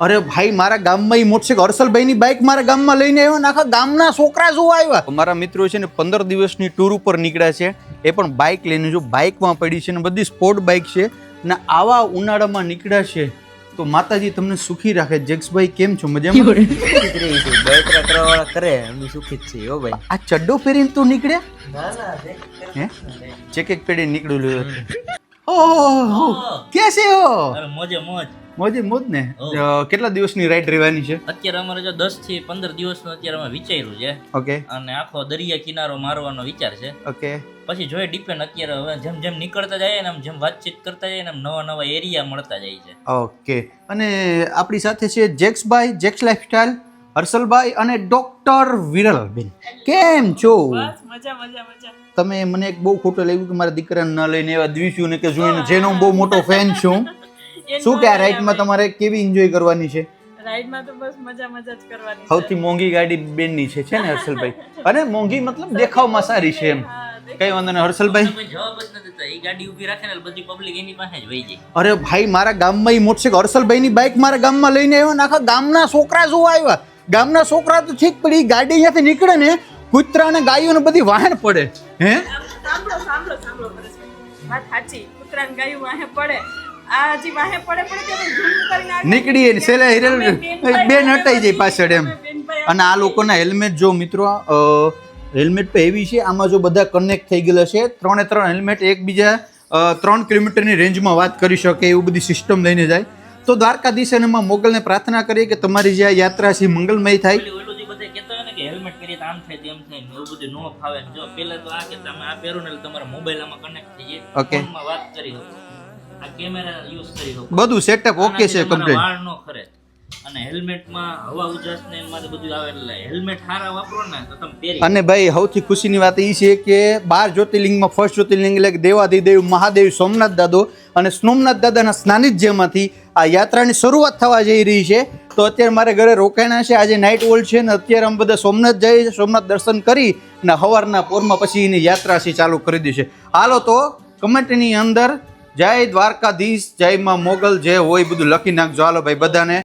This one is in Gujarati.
અરે ભાઈ મારા ગામમાં મોટરસાઇકલ હર્ષલભાઈની બાઇક મારા ગામમાં લઈને આવ્યો ને આખા ગામના છોકરા જોવા આવ્યા. મારા મિત્રો છે ને 15 દિવસની ટૂર ઉપર નીકળ્યા છે, એ પણ બાઇક લઈને. જો બાઇકમાં પડી છે ને બધી સ્પોર્ટ બાઇક છે ને આવા ઉનાળામાં નીકળ્યા છે તો માતાજી તમને સુખી રાખે. જેક્સભાઈ કેમ છો? મજામાં? બળતરા કરવાવાળા કરે અમે સુખી જ છીએ હો ભાઈ. આ ચડ્ડો પહેરીને તું નીકળ્યા? ના ના હે ચેક પેડી નીકળ્યું. ઓહો કેસે હો? અરે મોજે મોજ મોજે મોજ ને. કેટલા દિવસની રાઈડ રહેવાની છે? અત્યારે અમારે જો 10 થી 15 દિવસનું અત્યારે અમે વિચાર્યું છે. ઓકે. અને આખો દરિયા કિનારો મારવાનો વિચાર છે. ઓકે. પછી જોઈએ ડિપેન્ડ અત્યારે હવે જેમ જેમ નીકળતા જાય ને જેમ વાતચીત કરતા જાય ને નવા નવા એરિયા મળતા જાય છે. ઓકે. અને આપણી સાથે છે જેક્સભાઈ, જેક્સ લાઈફસ્ટાઈલ, હર્ષલભાઈ અને ડોક્ટર વિરલબેન. કેમ છો? બસ મજા મજા મજા. તમે મને એક બહુ ખોટું લાગ્યું કે મારા દીકરાને ન લઈને એવા દ્વિશું ને કે જોઈને જેનો હું બહુ મોટો ફેન છું. શું કે આ રાઈડમાં તમારે કેવી એન્જોય કરવાની છે? રાઈડમાં તો બસ મજા મજા જ કરવાની છે. સૌથી મોંઘી ગાડી બેનની છે ને હર્ષલભાઈ? અને મોંઘી મતલબ દેખાવમાં સારી છે એમ. કઈ વાંધો નહીં હર્ષલભાઈ. કોઈ જવાબ જ નથી દેતા. એ ગાડી ઊભી રાખે ને બધી પબ્લિક એની પાસે જ વહી જાય. અરે ભાઈ મારા ગામમાં મોટરસાઇકલ હર્ષલભાઈની બાઇક મારા ગામમાં લઈને આવ્યો ને આખા ગામના છોકરા જોવા આવ્યા. ગામના છોકરા તો ઠીક પડી, ગાડી અહીંયાથી નીકળે ને કૂતરા અને ગાયો ને બધી વાહન પડે. હે સાંભળો સાંભળો સાંભળો પરેશભાઈ, વાત સાચી. કૂતરાને ગાયું વાહે પડે, આ હજી વાહે પડે ત્યારે ઝૂમ કરીને આગળ નીકળીએ ને સેલે હિરલ બેન હટાઈ જાય પાછળ એમ. બેનભાઈ અને આ લોકોના હેલ્મેટ જો મિત્રો, હેલ્મેટ પણ એવી છે આમાં જો બધા કનેક્ટ થઈ ગયેલા છે. 3 હેલ્મેટ એકબીજા 3 કિલોમીટરની રેન્જમાં વાત કરી શકે એવું બધી સિસ્ટમ લઈને જાય. તો દ્વારકાધીશ અને માં મોગલને પ્રાર્થના કરીએ કે તમારી જે આ યાત્રા છે મંગલમય થાય. ઓલું જે બધા કહેતા હોય ને કે હેલ્મેટ કરીએ તો આમ થાય તેમ થાય ને એવું બધું નો ફાવે. જો પહેલા તો આ કે તમે આ પહેરો ને એટલે તમારા મોબાઈલ આમાં કનેક્ટ થઈ જાય. Okay. ફોનમાં વાત કરી શકો, આ કેમેરા યુઝ કરી શકો. બધું સેટઅપ ઓકે છે કમ્પ્લીટ. વાળ નો ખરે. અને હેલ્મેટમાં હવા ઉજાસ ને એમાંથી બધું આવે એટલે હેલ્મેટ સારા વાપરો ને તો તમે પહેરી. અને ભાઈ સૌથી ખુશીની વાત એ છે કે 12 જ્યોતિર્લિંગમાં ફર્સ્ટ જ્યોતિર્લિંગ એટલે કે દેવાધિદેવ મહાદેવ સોમનાથ દાદો અને સોમનાથ દાદાના સાનિધ્યમાંથી આ યાત્રાની શરૂઆત થવા જઈ રહી છે. તો અત્યારે મારે ઘરે રોકાણા છે, આજે નાઇટ વોલ્ટ છે ને અત્યારે અમે બધા સોમનાથ જઈએ છીએ. સોમનાથ દર્શન કરી અને સવારના પોરમાં પછી એની યાત્રા છે ચાલુ કરી દીધી છે. હાલો તો કમેન્ટની અંદર જય દ્વારકાધીશ, જય માં મોગલ, જે હોય બધું લખી નાખજો. હાલો ભાઈ બધાને